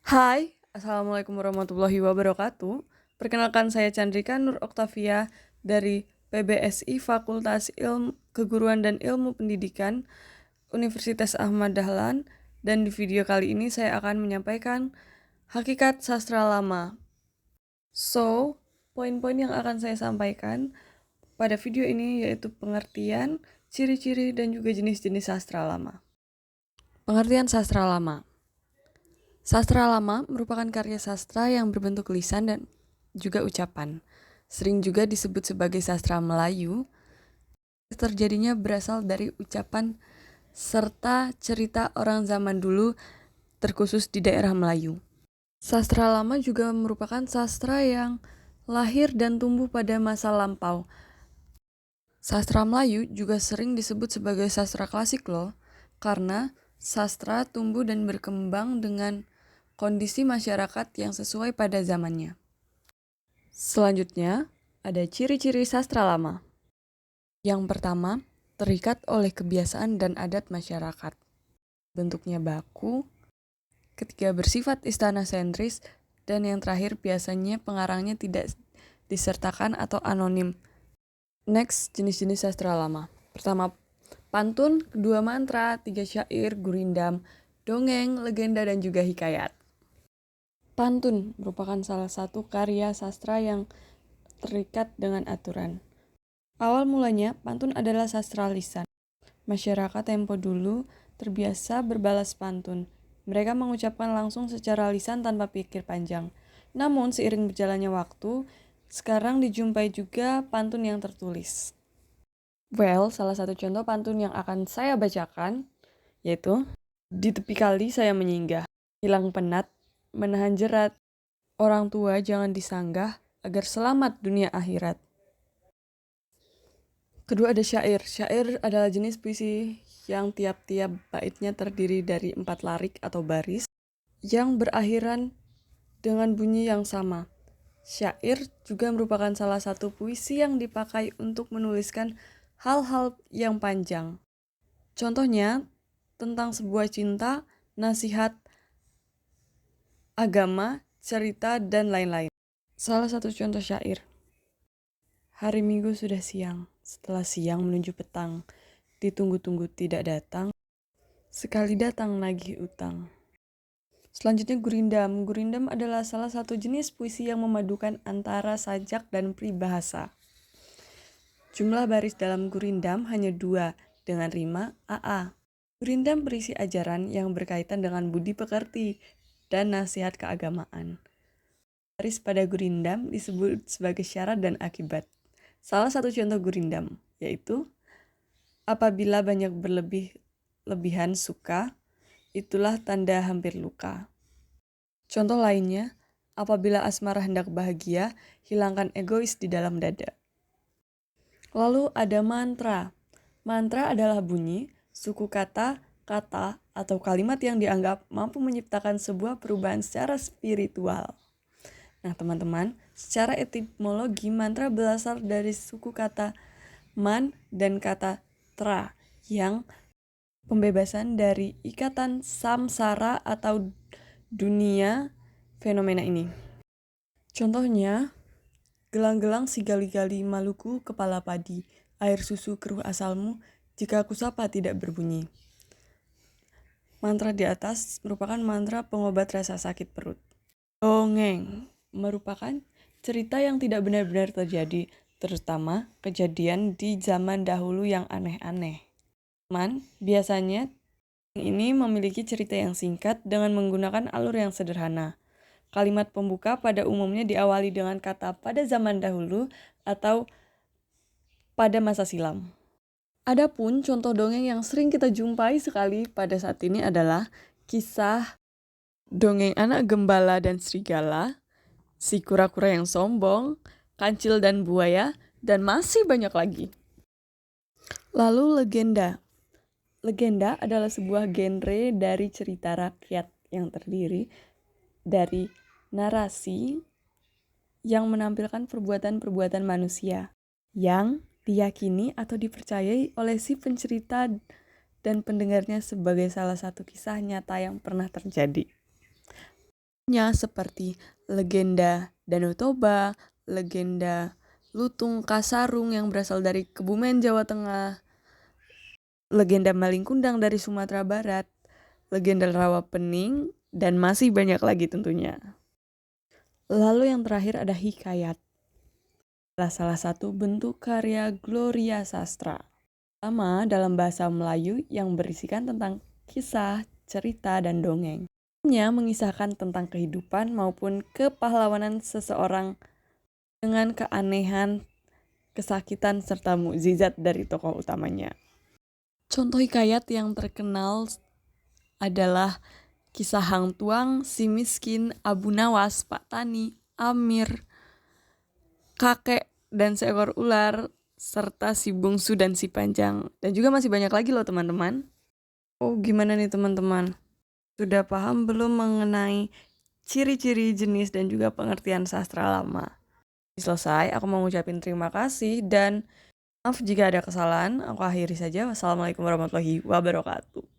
Hai, Assalamualaikum warahmatullahi wabarakatuh. Perkenalkan saya Chandrika Nur Oktavia dari PBSI Fakultas Ilmu Keguruan dan Ilmu Pendidikan Universitas Ahmad Dahlan, dan di video kali ini saya akan menyampaikan hakikat sastra lama. So, poin-poin yang akan saya sampaikan pada video ini yaitu pengertian, ciri-ciri, dan juga jenis-jenis sastra lama. Pengertian sastra lama. Sastra lama merupakan karya sastra yang berbentuk lisan dan juga ucapan. Sering juga disebut sebagai sastra Melayu. Terjadinya berasal dari ucapan serta cerita orang zaman dulu, terkhusus di daerah Melayu. Sastra lama juga merupakan sastra yang lahir dan tumbuh pada masa lampau. Sastra Melayu juga sering disebut sebagai sastra klasik loh, karena sastra tumbuh dan berkembang dengan kondisi masyarakat yang sesuai pada zamannya. Selanjutnya, ada ciri-ciri sastra lama. Yang pertama, terikat oleh kebiasaan dan adat masyarakat. Bentuknya baku, ketiga bersifat istana sentris, dan yang terakhir biasanya pengarangnya tidak disertakan atau anonim. Next, jenis-jenis sastra lama. Pertama, pantun, kedua mantra, tiga syair, gurindam, dongeng, legenda, dan juga hikayat. Pantun merupakan salah satu karya sastra yang terikat dengan aturan. Awal mulanya, pantun adalah sastra lisan. Masyarakat tempo dulu terbiasa berbalas pantun. Mereka mengucapkan langsung secara lisan tanpa pikir panjang. Namun, seiring berjalannya waktu, sekarang dijumpai juga pantun yang tertulis. Salah satu contoh pantun yang akan saya bacakan yaitu, di tepi kali saya menyinggah, hilang penat, menahan jerat, orang tua jangan disanggah, agar selamat dunia akhirat. Kedua ada syair. Syair adalah jenis puisi yang tiap-tiap baitnya terdiri dari 4 larik atau baris yang berakhiran dengan bunyi yang sama. Syair juga merupakan salah satu puisi yang dipakai untuk menuliskan hal-hal yang panjang. Contohnya, tentang sebuah cinta, nasihat, agama, cerita, dan lain-lain. Salah satu contoh syair. Hari Minggu sudah siang, setelah siang menuju petang, ditunggu-tunggu tidak datang, sekali datang nagih utang. Selanjutnya gurindam. Gurindam adalah salah satu jenis puisi yang memadukan antara sajak dan pribahasa. Jumlah baris dalam gurindam hanya 2 dengan rima AA. Gurindam berisi ajaran yang berkaitan dengan budi pekerti dan nasihat keagamaan. Baris pada gurindam disebut sebagai syarat dan akibat. Salah satu contoh gurindam yaitu, apabila banyak berlebihan suka, itulah tanda hampir luka. Contoh lainnya, apabila asmara hendak bahagia, hilangkan egois di dalam dada. Lalu ada mantra. Mantra adalah bunyi, suku kata, atau kalimat yang dianggap mampu menciptakan sebuah perubahan secara spiritual. Nah teman-teman, secara etimologi mantra berasal dari suku kata man dan kata tra yang pembebasan dari ikatan samsara atau dunia fenomena ini. Contohnya, gelang-gelang si gali-gali Maluku kepala padi, air susu keruh asalmu, jika kusapa tidak berbunyi. Mantra di atas merupakan mantra pengobat rasa sakit perut. Dongeng merupakan cerita yang tidak benar-benar terjadi, terutama kejadian di zaman dahulu yang aneh-aneh. Biasanya ini memiliki cerita yang singkat dengan menggunakan alur yang sederhana. Kalimat pembuka pada umumnya diawali dengan kata pada zaman dahulu atau pada masa silam. Adapun contoh dongeng yang sering kita jumpai sekali pada saat ini adalah kisah dongeng anak gembala dan serigala, si kura-kura yang sombong, kancil dan buaya, dan masih banyak lagi. Lalu legenda. Legenda adalah sebuah genre dari cerita rakyat yang terdiri dari narasi yang menampilkan perbuatan-perbuatan manusia yang diyakini atau dipercayai oleh si pencerita dan pendengarnya sebagai salah satu kisah nyata yang pernah terjadi. seperti legenda Danau Toba, legenda Lutung Kasarung yang berasal dari Kebumen, Jawa Tengah, legenda Malingkundang dari Sumatera Barat, legenda Rawapening, dan masih banyak lagi tentunya. Lalu yang terakhir ada hikayat. Salah satu bentuk karya Gloria Sastra. Pertama dalam bahasa Melayu yang berisikan tentang kisah, cerita, dan dongeng. Mengisahkan tentang kehidupan maupun kepahlawanan seseorang dengan keanehan, kesakitan, serta mukjizat dari tokoh utamanya. Contoh hikayat yang terkenal adalah kisah Hang Tuang, Si Miskin, Abu Nawas, Pak Tani, Amir, Kakek, dan seekor ular, serta si bungsu dan si panjang. Dan juga masih banyak lagi loh teman-teman. Oh gimana nih teman-teman? Sudah paham belum mengenai ciri-ciri jenis dan juga pengertian sastra lama? Selesai, aku mau ngucapin terima kasih dan maaf jika ada kesalahan. Aku akhiri saja. Wassalamualaikum warahmatullahi wabarakatuh.